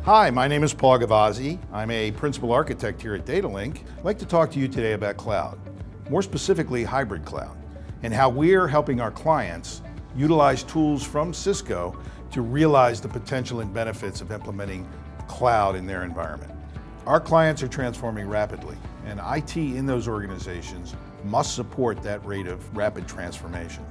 Hi, my name is Paul Gavazzi. I'm a principal architect here at DataLink. I'd like to talk to you today about cloud, more specifically hybrid cloud, and how we're helping our clients utilize tools from Cisco to realize the potential and benefits of implementing cloud in their environment. Our clients are transforming rapidly, and IT in those organizations must support that rate of rapid transformation.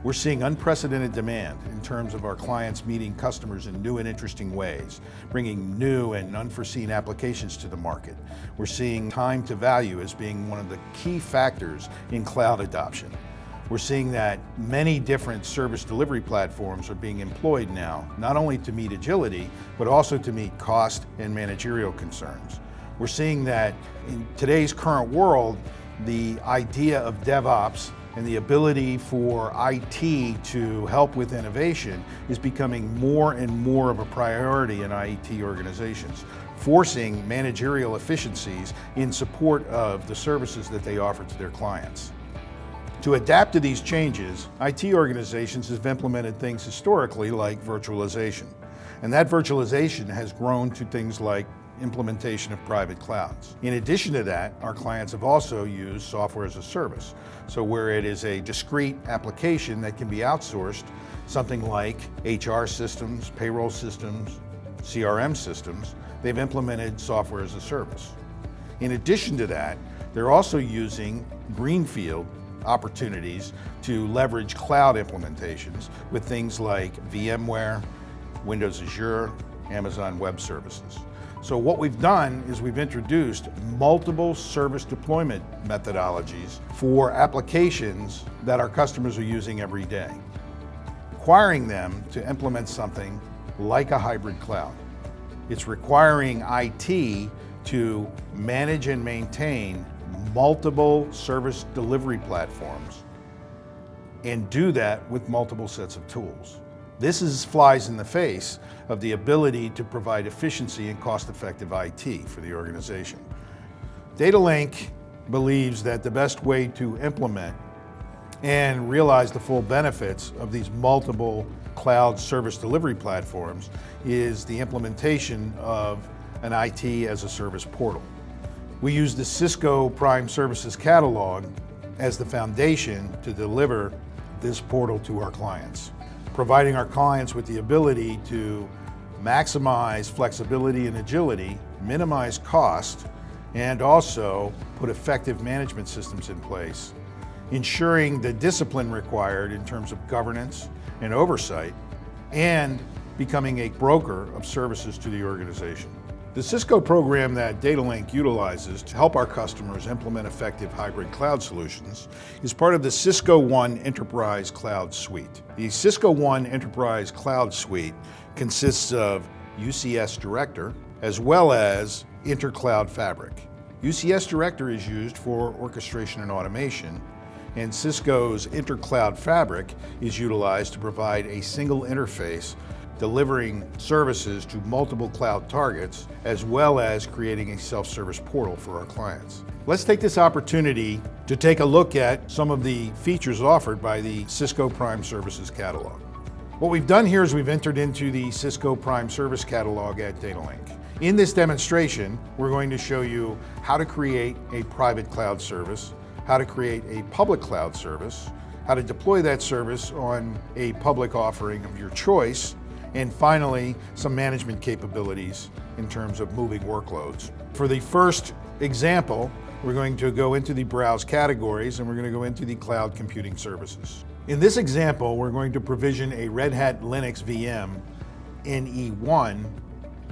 We're seeing unprecedented demand in terms of our clients meeting customers in new and interesting ways, bringing new and unforeseen applications to the market. We're seeing time to value as being one of the key factors in cloud adoption. We're seeing that many different service delivery platforms are being employed now, not only to meet agility, but also to meet cost and managerial concerns. We're seeing that in today's current world, the idea of DevOps and the ability for IT to help with innovation is becoming more and more of a priority in IT organizations, forcing managerial efficiencies in support of the services that they offer to their clients. To adapt to these changes, IT organizations have implemented things historically like virtualization. And that virtualization has grown to things like implementation of private clouds. In addition to that, our clients have also used software as a service. So where it is a discrete application that can be outsourced, something like HR systems, payroll systems, CRM systems, they've implemented software as a service. In addition to that, they're also using greenfield opportunities to leverage cloud implementations with things like VMware, Windows Azure, Amazon Web Services. So what we've done is we've introduced multiple service deployment methodologies for applications that our customers are using every day, requiring them to implement something like a hybrid cloud. It's requiring IT to manage and maintain multiple service delivery platforms and do that with multiple sets of tools. This flies in the face of the ability to provide efficiency and cost-effective IT for the organization. DataLink believes that the best way to implement and realize the full benefits of these multiple cloud service delivery platforms is the implementation of an IT as a service portal. We use the Cisco Prime Services Catalog as the foundation to deliver this portal to our clients, providing our clients with the ability to maximize flexibility and agility, minimize cost, and also put effective management systems in place, ensuring the discipline required in terms of governance and oversight, and becoming a broker of services to the organization. The Cisco program that DataLink utilizes to help our customers implement effective hybrid cloud solutions is part of the Cisco One Enterprise Cloud Suite. The Cisco One Enterprise Cloud Suite consists of UCS Director as well as Intercloud Fabric. UCS Director is used for orchestration and automation, and Cisco's Intercloud Fabric is utilized to provide a single interface delivering services to multiple cloud targets, as well as creating a self-service portal for our clients. Let's take this opportunity to take a look at some of the features offered by the Cisco Prime Services Catalog. What we've done here is we've entered into the Cisco Prime Service Catalog at DataLink. In this demonstration, we're going to show you how to create a private cloud service, how to create a public cloud service, how to deploy that service on a public offering of your choice, and finally, some management capabilities in terms of moving workloads. For the first example, we're going to go into the browse categories and we're going to go into the cloud computing services. In this example, we're going to provision a Red Hat Linux VM in E1,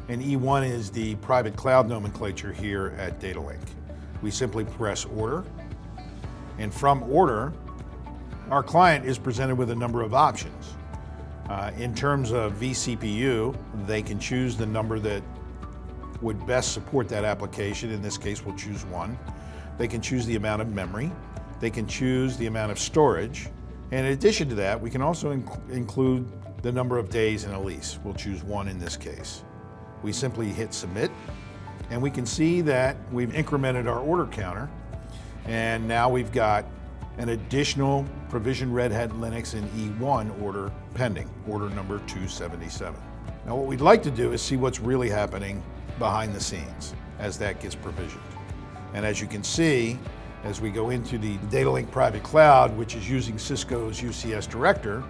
and E1 is the private cloud nomenclature here at DataLink. We simply press order, and from order, our client is presented with a number of options. In terms of vCPU, they can choose the number that would best support that application. In this case, we'll choose 1. They can choose the amount of memory. They can choose the amount of storage. And in addition to that, we can also include the number of days in a lease. We'll choose 1 in this case. We simply hit submit, and we can see that we've incremented our order counter, and now we've got an additional provision Red Hat Linux in E1 order pending, order number 277. Now what we'd like to do is see what's really happening behind the scenes as that gets provisioned. And as you can see, as we go into the Data Link Private Cloud, which is using Cisco's UCS Director,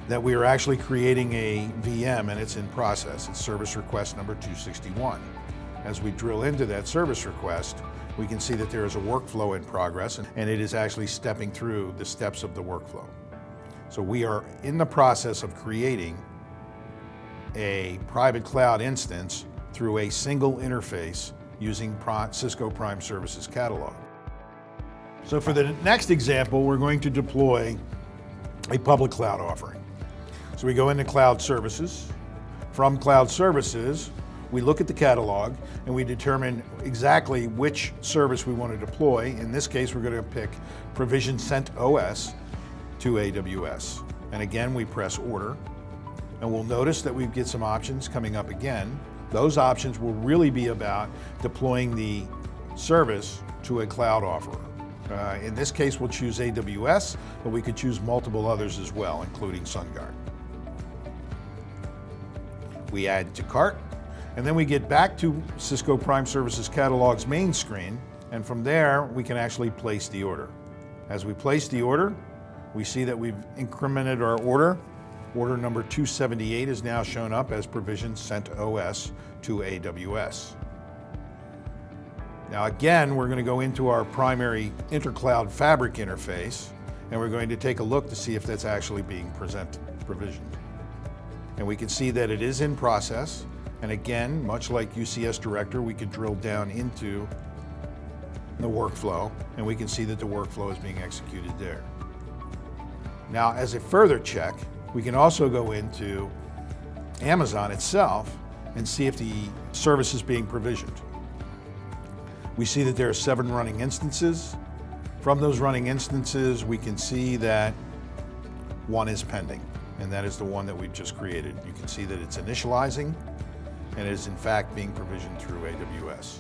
that we are actually creating a VM and it's in process. It's service request number 261. As we drill into that service request, we can see that there is a workflow in progress and it is actually stepping through the steps of the workflow. So we are in the process of creating a private cloud instance through a single interface using Cisco Prime Services Catalog. So for the next example, we're going to deploy a public cloud offering. So we go into Cloud Services. From Cloud Services, we look at the catalog and we determine exactly which service we want to deploy. In this case, we're going to pick Provision CentOS to AWS. And again, we press Order. And we'll notice that we get some options coming up again. Those options will really be about deploying the service to a cloud offerer. In this case, we'll choose AWS, but we could choose multiple others as well, including SunGard. We add to cart, and then we get back to Cisco Prime Services Catalog's main screen, and from there, we can actually place the order. As we place the order, we see that we've incremented our order. Order number 278 is now shown up as Provision CentOS to AWS. Now again, we're going to go into our primary intercloud fabric interface, and we're going to take a look to see if that's actually being provisioned. And we can see that it is in process. And again, much like UCS Director, we can drill down into the workflow, and we can see that the workflow is being executed there. Now, as a further check, we can also go into Amazon itself and see if the service is being provisioned. We see that there are 7 running instances. From those running instances, we can see that one is pending, and that is the one that we've just created. You can see that it's initializing, and it is in fact being provisioned through AWS.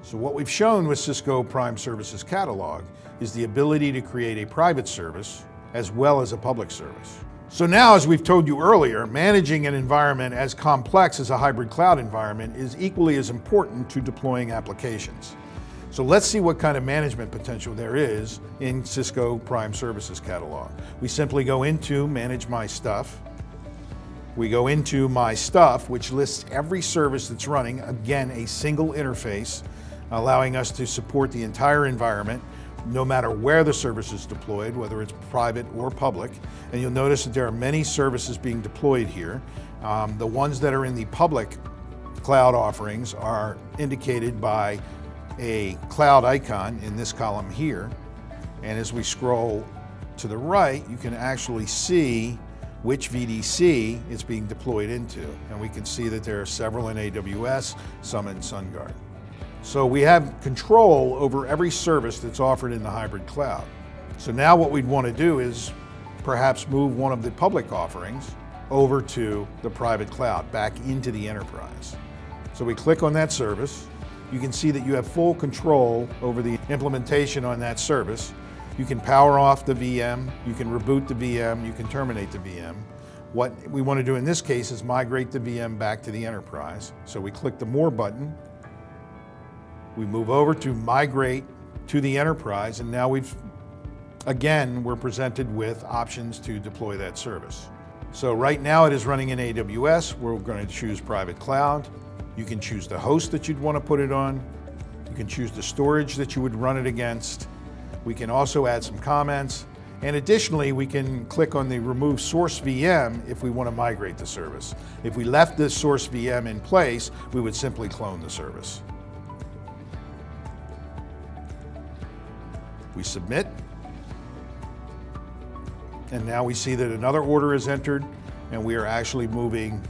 So what we've shown with Cisco Prime Services Catalog is the ability to create a private service as well as a public service. So now, as we've told you earlier, managing an environment as complex as a hybrid cloud environment is equally as important to deploying applications. So let's see what kind of management potential there is in Cisco Prime Services Catalog. We simply go into Manage My Stuff. We go into My Stuff, which lists every service that's running, again, a single interface, allowing us to support the entire environment, no matter where the service is deployed, whether it's private or public. And you'll notice that there are many services being deployed here. The ones that are in the public cloud offerings are indicated by a cloud icon in this column here. And as we scroll to the right, you can actually see which VDC it's being deployed into. And we can see that there are several in AWS, some in SunGard. So we have control over every service that's offered in the hybrid cloud. So now what we'd want to do is perhaps move one of the public offerings over to the private cloud, back into the enterprise. So we click on that service. You can see that you have full control over the implementation on that service. You can power off the VM, you can reboot the VM, you can terminate the VM. What we want to do in this case is migrate the VM back to the enterprise. So we click the More button. We move over to Migrate to the enterprise, and now we're presented with options to deploy that service. So right now it is running in AWS. We're going to choose private cloud. You can choose the host that you'd want to put it on. You can choose the storage that you would run it against. We can also add some comments. And additionally, we can click on the Remove Source VM if we want to migrate the service. If we left this source VM in place, we would simply clone the service. We submit, and now we see that another order is entered, and we are actually moving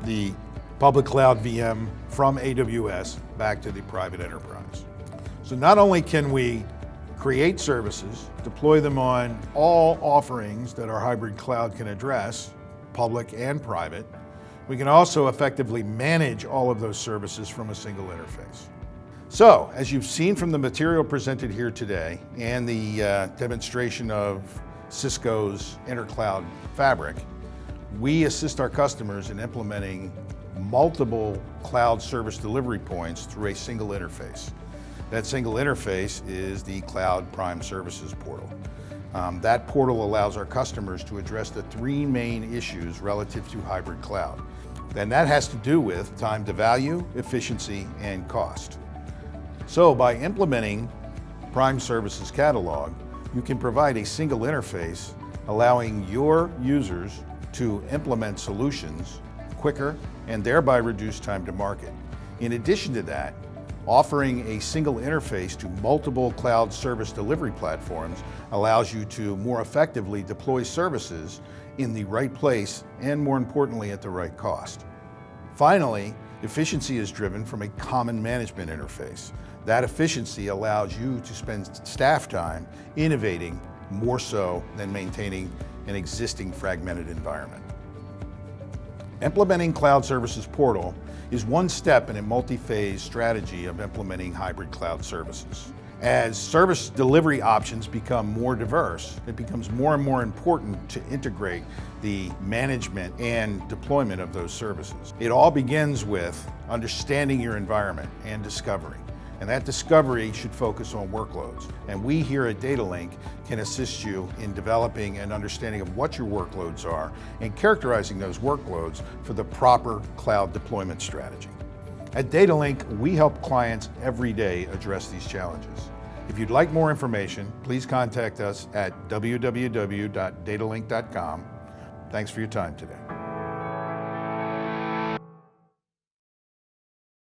the public cloud VM from AWS back to the private enterprise. So not only can we create services, deploy them on all offerings that our hybrid cloud can address, public and private, we can also effectively manage all of those services from a single interface. So, as you've seen from the material presented here today and the demonstration of Cisco's Intercloud Fabric, We assist our customers in implementing multiple cloud service delivery points through a single interface. That single interface is the Cloud Prime Services portal. That portal allows our customers to address the three main issues relative to hybrid cloud. And that has to do with time to value, efficiency, and cost. So by implementing Prime Services Catalog, you can provide a single interface allowing your users to implement solutions quicker and thereby reduce time to market. In addition to that, offering a single interface to multiple cloud service delivery platforms allows you to more effectively deploy services in the right place and, more importantly, at the right cost. Finally, efficiency is driven from a common management interface. That efficiency allows you to spend staff time innovating more so than maintaining an existing fragmented environment. Implementing Cloud Services Portal is one step in a multi-phase strategy of implementing hybrid cloud services. As service delivery options become more diverse, it becomes more and more important to integrate the management and deployment of those services. It all begins with understanding your environment and discovery. And that discovery should focus on workloads. And we here at DataLink can assist you in developing an understanding of what your workloads are and characterizing those workloads for the proper cloud deployment strategy. At DataLink, we help clients every day address these challenges. If you'd like more information, please contact us at www.datalink.com. Thanks for your time today.